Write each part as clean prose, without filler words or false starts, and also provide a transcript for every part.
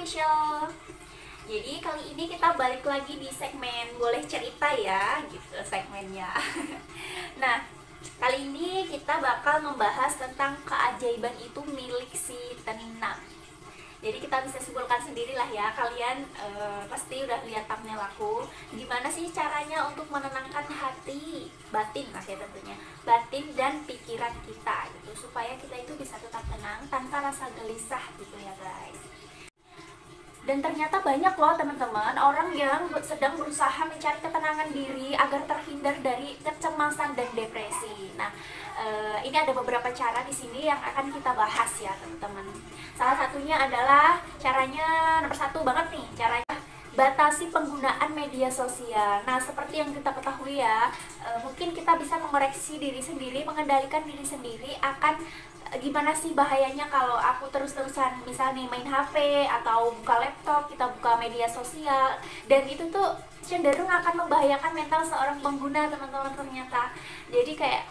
Official. Jadi kali ini kita balik lagi di segmen boleh cerita ya, gitu segmennya. Nah, kali ini kita bakal membahas tentang keajaiban itu milik si tenang. Jadi kita bisa simpulkan sendirilah ya, kalian pasti udah lihat thumbnail aku. Gimana sih caranya untuk menenangkan hati, batin lah ya tentunya, batin dan pikiran kita gitu, supaya kita itu bisa tetap tenang tanpa rasa gelisah gitu ya guys. Dan ternyata banyak loh teman-teman orang yang sedang berusaha mencari ketenangan diri agar terhindar dari kecemasan dan depresi. Nah, ini ada beberapa cara di sini yang akan kita bahas ya teman-teman. Salah satunya adalah caranya nomor satu banget nih, caranya batasi penggunaan media sosial. Nah, seperti yang kita ketahui ya, mungkin kita bisa mengoreksi diri sendiri, mengendalikan diri sendiri akan gimana sih bahayanya kalau aku terus-terusan misalnya main HP atau buka laptop, kita buka media sosial, dan itu tuh cenderung akan membahayakan mental seorang pengguna teman-teman ternyata. Jadi kayak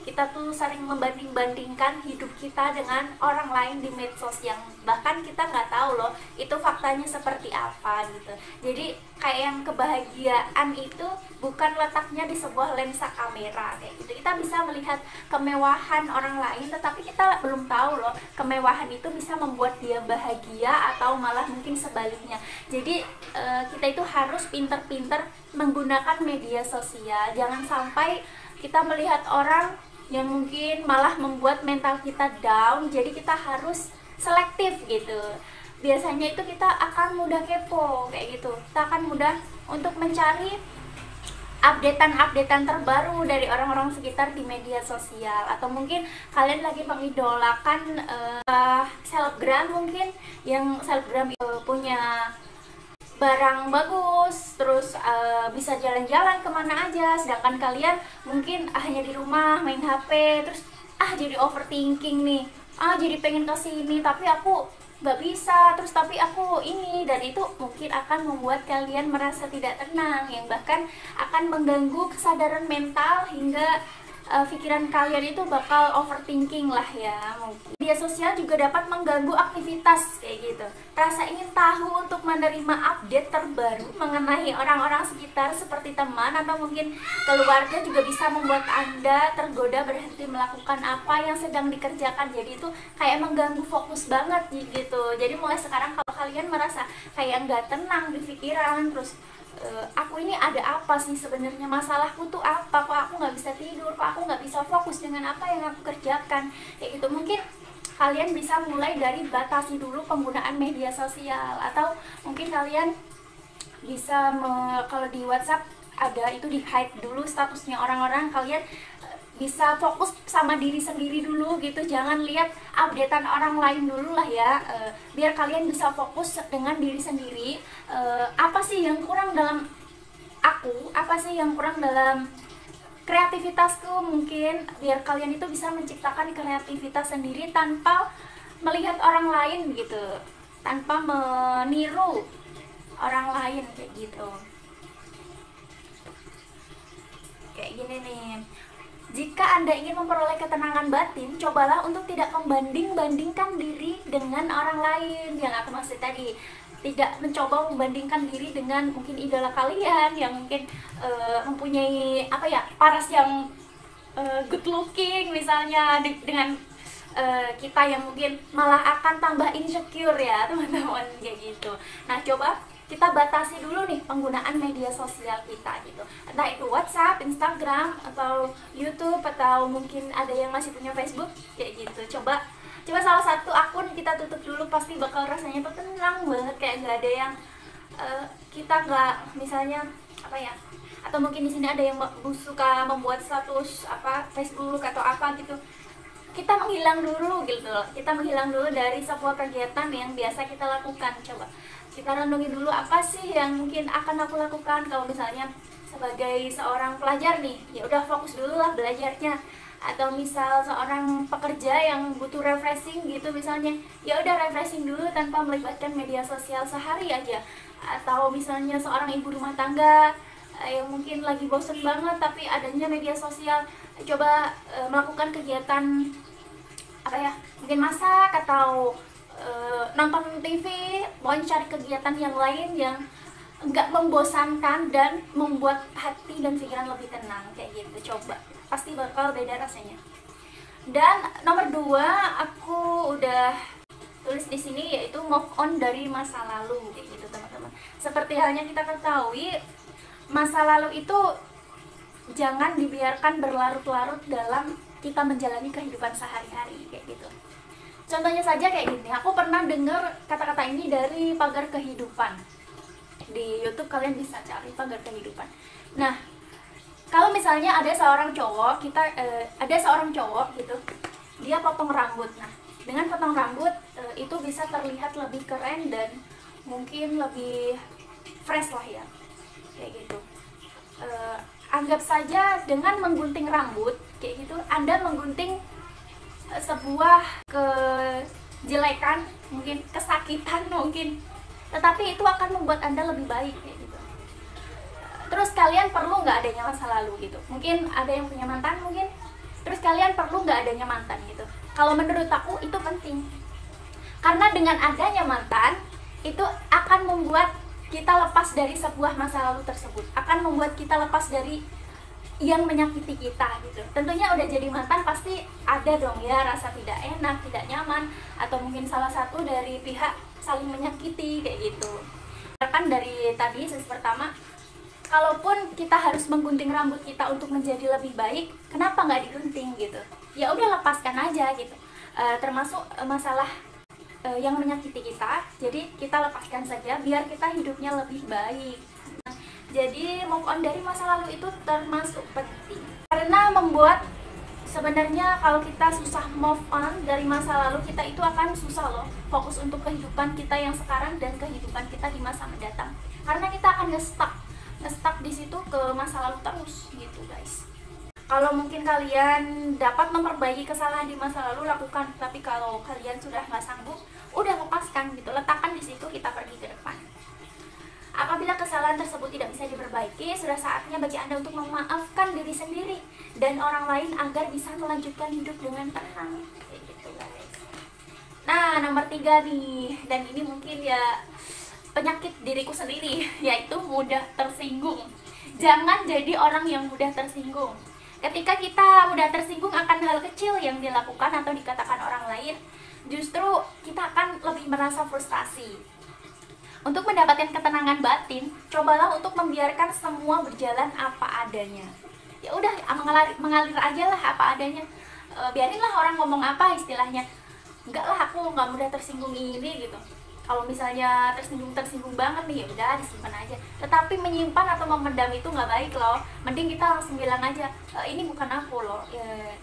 kita tuh sering membanding-bandingkan hidup kita dengan orang lain di medsos yang bahkan kita nggak tahu loh itu faktanya seperti apa gitu. Jadi kayak yang kebahagiaan itu bukan letaknya di sebuah lensa kamera kayak gitu. Kita bisa melihat kemewahan orang lain, tetapi kita belum tahu loh kemewahan itu bisa membuat dia bahagia atau malah mungkin sebaliknya. Jadi kita itu harus pinter-pinter menggunakan media sosial. Jangan sampai kita melihat orang yang mungkin malah membuat mental kita down, jadi kita harus selektif gitu. Biasanya itu kita akan mudah kepo kayak gitu, kita akan mudah untuk mencari updatean terbaru dari orang-orang sekitar di media sosial. Atau mungkin kalian lagi mengidolakan selebgram, mungkin yang selebgram punya barang bagus, terus bisa jalan-jalan kemana aja, sedangkan kalian mungkin hanya di rumah main HP, terus jadi overthinking nih, jadi pengen kesini tapi aku nggak bisa, terus tapi aku ini, dan itu mungkin akan membuat kalian merasa tidak tenang, yang bahkan akan mengganggu kesadaran mental hingga pikiran kalian itu bakal overthinking lah ya mungkin. Media sosial juga dapat mengganggu aktivitas kayak gitu. Rasa ingin tahu untuk menerima update terbaru mengenai orang-orang sekitar seperti teman atau mungkin keluarga juga bisa membuat Anda tergoda berhenti melakukan apa yang sedang dikerjakan. Jadi itu kayak mengganggu fokus banget gitu. Jadi mulai sekarang kalau kalian merasa kayak nggak tenang di pikiran, terus aku ini ada apa sih sebenarnya, masalahku tuh apa, kok aku nggak bisa tidur, kok aku nggak bisa fokus dengan apa yang aku kerjakan kayak gitu. Mungkin kalian bisa mulai dari batasi dulu penggunaan media sosial, atau mungkin kalian bisa kalau di WhatsApp ada itu di hide dulu statusnya orang-orang, kalian bisa fokus sama diri sendiri dulu gitu, jangan lihat updatean orang lain dulu lah ya, biar kalian bisa fokus dengan diri sendiri. Apa sih yang kurang dalam aku, apa sih yang kurang dalam kreativitasku, mungkin biar kalian itu bisa menciptakan kreativitas sendiri tanpa melihat orang lain gitu, tanpa meniru orang lain kayak gitu. Kayak gini nih, jika Anda ingin memperoleh ketenangan batin, cobalah untuk tidak membanding-bandingkan diri dengan orang lain. Yang aku maksud tadi, tidak mencoba membandingkan diri dengan mungkin idola kalian yang mungkin mempunyai paras yang good looking misalnya, dengan kita yang mungkin malah akan tambah insecure ya teman-teman kayak gitu. Nah, coba kita batasi dulu nih penggunaan media sosial kita gitu, entah itu WhatsApp, Instagram, atau YouTube, atau mungkin ada yang masih punya Facebook kayak gitu. Coba salah satu akun kita tutup dulu, pasti bakal rasanya tuh tenang banget, kayak nggak ada yang kita nggak misalnya atau mungkin di sini ada yang suka membuat status Facebook atau apa gitu. Kita menghilang dulu gitu loh, kita menghilang dulu dari sebuah kegiatan yang biasa kita lakukan. Coba kita renungi dulu, apa sih yang mungkin akan aku lakukan kalau misalnya sebagai seorang pelajar nih, ya udah fokus dulu lah belajarnya. Atau misal seorang pekerja yang butuh refreshing gitu misalnya, ya udah refreshing dulu tanpa melibatkan media sosial sehari aja. Atau misalnya seorang ibu rumah tangga yang mungkin lagi bosen banget tapi adanya media sosial, coba melakukan kegiatan mungkin masak atau nonton TV, pokoknya cari kegiatan yang lain yang nggak membosankan dan membuat hati dan pikiran lebih tenang kayak gitu. Coba, pasti bakal beda rasanya. Dan nomor 2 aku udah tulis di sini, yaitu move on dari masa lalu kayak gitu teman-teman. Seperti halnya kita ketahui, masa lalu itu jangan dibiarkan berlarut-larut dalam kita menjalani kehidupan sehari-hari kayak gitu. Contohnya saja kayak gini, aku pernah dengar kata-kata ini dari Pagar Kehidupan. Di YouTube kalian bisa cari Pagar Kehidupan. Nah, kalau misalnya ada seorang cowok, ada seorang cowok gitu, dia potong rambut. Nah, dengan potong rambut itu bisa terlihat lebih keren dan mungkin lebih fresh lah ya, kayak gitu. Anggap saja dengan menggunting rambut kayak gitu, Anda menggunting sebuah kejelekan, mungkin kesakitan mungkin, tetapi itu akan membuat Anda lebih baik kayak gitu. Terus kalian perlu nggak adanya masa lalu gitu? Mungkin ada yang punya mantan mungkin, terus kalian perlu nggak adanya mantan gitu? Kalau menurut aku itu penting, karena dengan adanya mantan itu akan membuat kita lepas dari sebuah masa lalu tersebut, akan membuat kita lepas dari yang menyakiti kita gitu. Tentunya udah jadi mantan pasti ada dong ya rasa tidak enak, tidak nyaman, atau mungkin salah satu dari pihak saling menyakiti kayak gitu. Kan dari tadi sesi pertama, kalaupun kita harus menggunting rambut kita untuk menjadi lebih baik, kenapa nggak digunting gitu? Ya udah, lepaskan aja gitu. Termasuk masalah yang menyakiti kita, jadi kita lepaskan saja biar kita hidupnya lebih baik. Jadi move on dari masa lalu itu termasuk penting, karena membuat sebenarnya kalau kita susah move on dari masa lalu, kita itu akan susah loh fokus untuk kehidupan kita yang sekarang dan kehidupan kita di masa mendatang, karena kita akan nge-stuck di situ ke masa lalu terus gitu guys. Kalau mungkin kalian dapat memperbaiki kesalahan di masa lalu, lakukan. Tapi kalau kalian sudah nggak sanggup, udah lepaskan gitu, letakkan di situ, kita pergi ke depan. Apabila kesalahan tersebut tidak bisa diperbaiki, sudah saatnya bagi Anda untuk memaafkan diri sendiri dan orang lain agar bisa melanjutkan hidup dengan tenang. Kayak gitu guys. Nah, nomor 3 nih, dan ini mungkin ya penyakit diriku sendiri, yaitu mudah tersinggung. Jangan jadi orang yang mudah tersinggung. Ketika kita mudah tersinggung akan hal kecil yang dilakukan atau dikatakan orang lain, justru kita akan lebih merasa frustasi. Untuk mendapatkan ketenangan batin, cobalah untuk membiarkan semua berjalan apa adanya. Ya udah, mengalir aja lah apa adanya. Biarinlah orang ngomong apa istilahnya. Enggak lah, aku nggak mudah tersinggung ini gitu. Kalau misalnya tersinggung banget nih, ya udah disimpan aja. Tetapi menyimpan atau memendam itu nggak baik loh. Mending kita langsung bilang aja, ini bukan aku loh,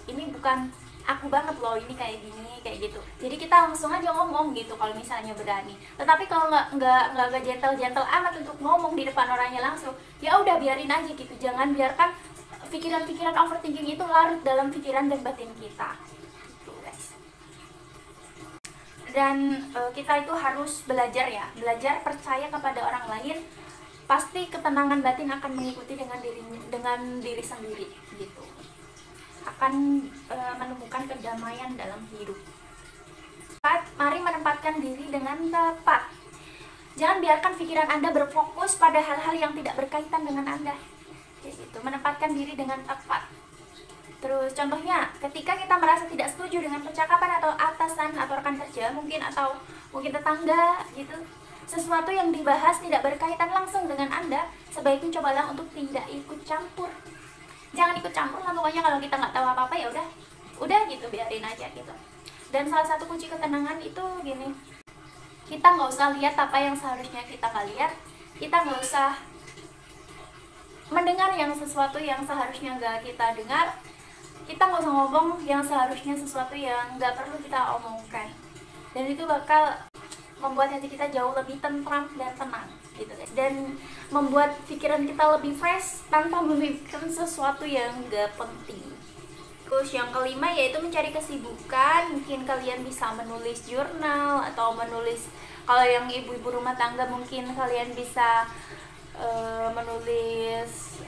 ini bukan aku banget loh, ini kayak gini, kayak gitu. Jadi kita langsung aja ngomong gitu kalau misalnya berani. Tetapi kalau nggak gentle amat untuk ngomong di depan orangnya langsung, ya udah biarin aja gitu. Jangan biarkan pikiran-pikiran overthinking itu larut dalam pikiran dan batin kita. Gitu, guys. Dan kita itu harus belajar percaya kepada orang lain. Pasti ketenangan batin akan mengikuti dengan diri sendiri gitu. Akan menemukan kedamaian dalam hidup. Mari menempatkan diri dengan tepat. Jangan biarkan pikiran Anda berfokus pada hal-hal yang tidak berkaitan dengan Anda. Gitu. Menempatkan diri dengan tepat. Terus contohnya, ketika kita merasa tidak setuju dengan percakapan atau atasan atau rekan kerja atau mungkin tetangga gitu, sesuatu yang dibahas tidak berkaitan langsung dengan Anda, sebaiknya cobalah untuk tidak ikut campur. Jangan ikut campur lah pokoknya. Kalau kita nggak tahu apa-apa ya udah gitu, biarin aja gitu. Dan salah satu kunci ketenangan itu gini, kita nggak usah lihat apa yang seharusnya kita nggak lihat, kita nggak usah mendengar yang sesuatu yang seharusnya nggak kita dengar, kita nggak usah ngomong yang seharusnya sesuatu yang nggak perlu kita omongkan. Dan itu bakal membuat hati kita jauh lebih tentram dan tenang gitu guys, dan membuat pikiran kita lebih fresh tanpa memikirkan sesuatu yang gak penting. Terus yang kelima yaitu mencari kesibukan. Mungkin kalian bisa menulis jurnal atau menulis, kalau yang ibu-ibu rumah tangga mungkin kalian bisa menulis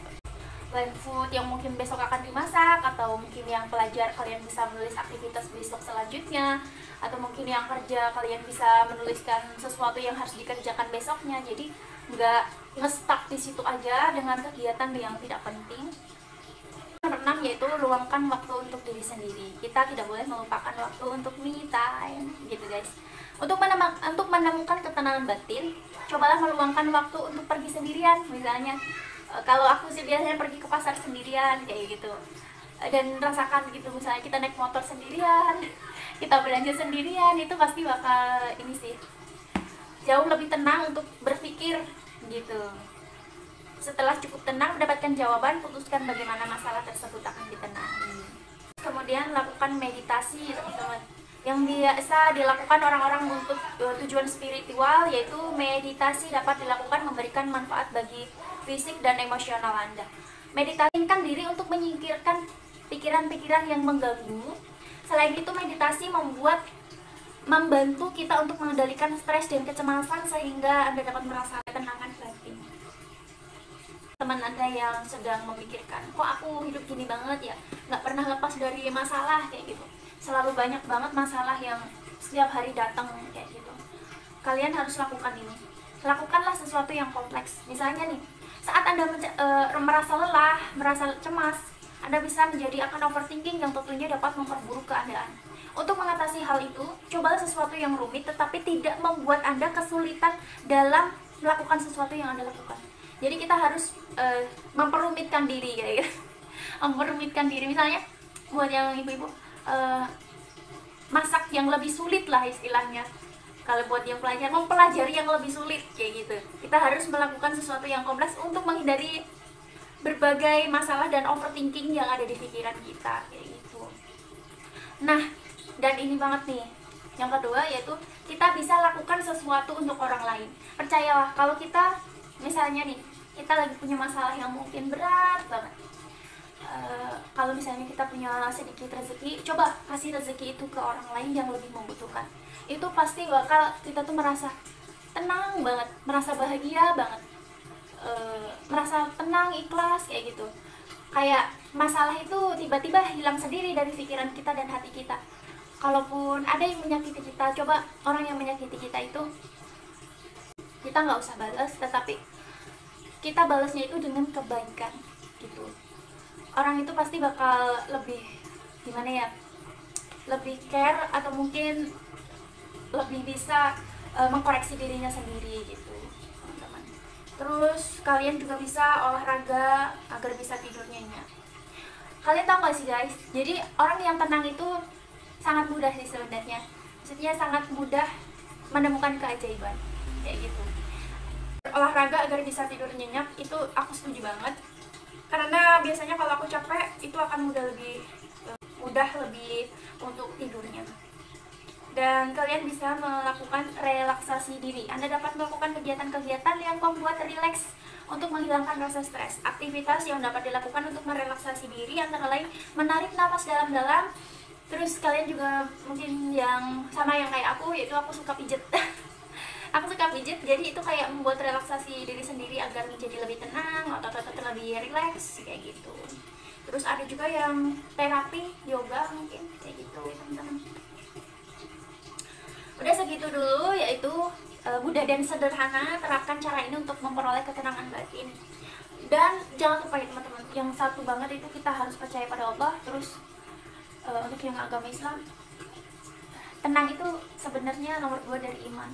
plan food yang mungkin besok akan dimasak, atau mungkin yang pelajar kalian bisa menulis aktivitas besok selanjutnya, atau mungkin yang kerja kalian bisa menuliskan sesuatu yang harus dikerjakan besoknya. Jadi nggak nge-stuck di situ aja dengan kegiatan yang tidak penting. Nomor 6 yaitu luangkan waktu untuk diri sendiri. Kita tidak boleh melupakan waktu untuk me time gitu guys. Untuk menemukan ketenangan batin, cobalah meluangkan waktu untuk pergi sendirian. Misalnya kalau aku sih biasanya pergi ke pasar sendirian kayak gitu, dan rasakan gitu, misalnya kita naik motor sendirian, kita belanja sendirian, itu pasti bakal ini sih jauh lebih tenang untuk berpikir gitu. Setelah cukup tenang mendapatkan jawaban, putuskan bagaimana masalah tersebut akan ditenangi. Kemudian lakukan meditasi teman-teman, yang biasa dilakukan orang-orang untuk tujuan spiritual, yaitu meditasi dapat dilakukan memberikan manfaat bagi fisik dan emosional Anda. Meditasikan diri untuk menyingkirkan pikiran-pikiran yang mengganggu. Selain itu, meditasi membantu kita untuk mengendalikan stres dan kecemasan sehingga Anda dapat merasa ketenangan batin. Teman Anda yang sedang memikirkan, kok aku hidup gini banget ya, nggak pernah lepas dari masalah kayak gitu, selalu banyak banget masalah yang setiap hari datang kayak gitu. Kalian harus lakukan ini. Lakukanlah sesuatu yang kompleks. Misalnya nih, saat Anda merasa lelah, merasa cemas, Anda bisa menjadi akan overthinking yang tentunya dapat memperburuk keadaan. Untuk mengatasi hal itu, cobalah sesuatu yang rumit tetapi tidak membuat Anda kesulitan dalam melakukan sesuatu yang Anda lakukan. Jadi kita harus memperumitkan diri kayak gitu. Memperumitkan diri, misalnya buat yang ibu-ibu masak yang lebih sulit lah istilahnya. Kalau buat yang pelajar, mempelajari yang lebih sulit kayak gitu. Kita harus melakukan sesuatu yang kompleks untuk menghindari berbagai masalah dan overthinking yang ada di pikiran kita kayak gitu. Nah, dan ini banget nih, yang kedua yaitu kita bisa lakukan sesuatu untuk orang lain. Percayalah, kalau kita misalnya nih, kita lagi punya masalah yang mungkin berat banget, kalau misalnya kita punya sedikit rezeki, coba kasih rezeki itu ke orang lain yang lebih membutuhkan. Itu pasti bakal kita tuh merasa tenang banget, merasa bahagia banget, merasa tenang, ikhlas kayak gitu. Kayak masalah itu tiba-tiba hilang sendiri dari pikiran kita dan hati kita. Kalaupun ada yang menyakiti kita, coba orang yang menyakiti kita itu kita nggak usah balas, tetapi kita balasnya itu dengan kebaikan gitu. Orang itu pasti bakal lebih gimana ya, lebih care atau mungkin lebih bisa mengkoreksi dirinya sendiri gitu teman-teman. Terus kalian juga bisa olahraga agar bisa tidur nyenyak. Kalian tahu gak sih guys, jadi orang yang tenang itu sangat mudah sih sebenarnya, maksudnya sangat mudah menemukan keajaiban kayak gitu. Olahraga agar bisa tidur nyenyak itu aku setuju banget, karena biasanya kalau aku capek itu akan mudah lebih untuk tidurnya. Dan kalian bisa melakukan relaksasi diri. Anda dapat melakukan kegiatan-kegiatan yang membuat rileks untuk menghilangkan rasa stres. Aktivitas yang dapat dilakukan untuk merelaksasi diri antara lain menarik napas dalam-dalam. Terus kalian juga mungkin yang sama yang kayak aku, yaitu aku suka pijet. Aku suka pijet, jadi itu kayak membuat relaksasi diri sendiri agar menjadi lebih tenang, otot-otot lebih rileks kayak gitu. Terus ada juga yang terapi, yoga mungkin kayak gitu teman-teman. Udah segitu dulu, yaitu mudah dan sederhana, terapkan cara ini untuk memperoleh ketenangan batin. Dan jangan lupa ya teman-teman, yang satu banget itu kita harus percaya pada Allah. Terus untuk yang agama Islam, tenang itu sebenarnya nomor 2 dari iman.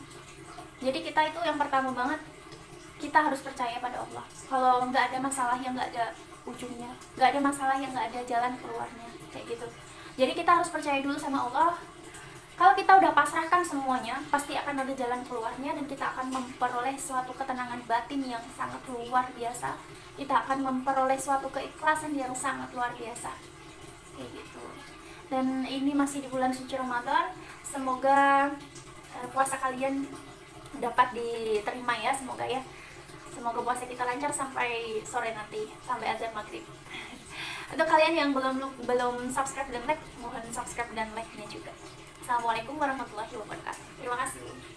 Jadi kita itu yang pertama banget, kita harus percaya pada Allah. Kalau nggak ada masalah yang nggak ada ujungnya, nggak ada masalah yang nggak ada jalan keluarnya kayak gitu. Jadi kita harus percaya dulu sama Allah. Kalau kita udah pasrahkan semuanya, pasti akan ada jalan keluarnya dan kita akan memperoleh suatu ketenangan batin yang sangat luar biasa. Kita akan memperoleh suatu keikhlasan yang sangat luar biasa kayak gitu. Dan ini masih di bulan suci Ramadan, semoga puasa kalian dapat diterima ya, semoga ya. Semoga puasa kita lancar sampai sore nanti, sampai azan maghrib. Untuk kalian yang belum subscribe dan like, mohon subscribe dan like-nya juga. Assalamualaikum warahmatullahi wabarakatuh. Terima kasih.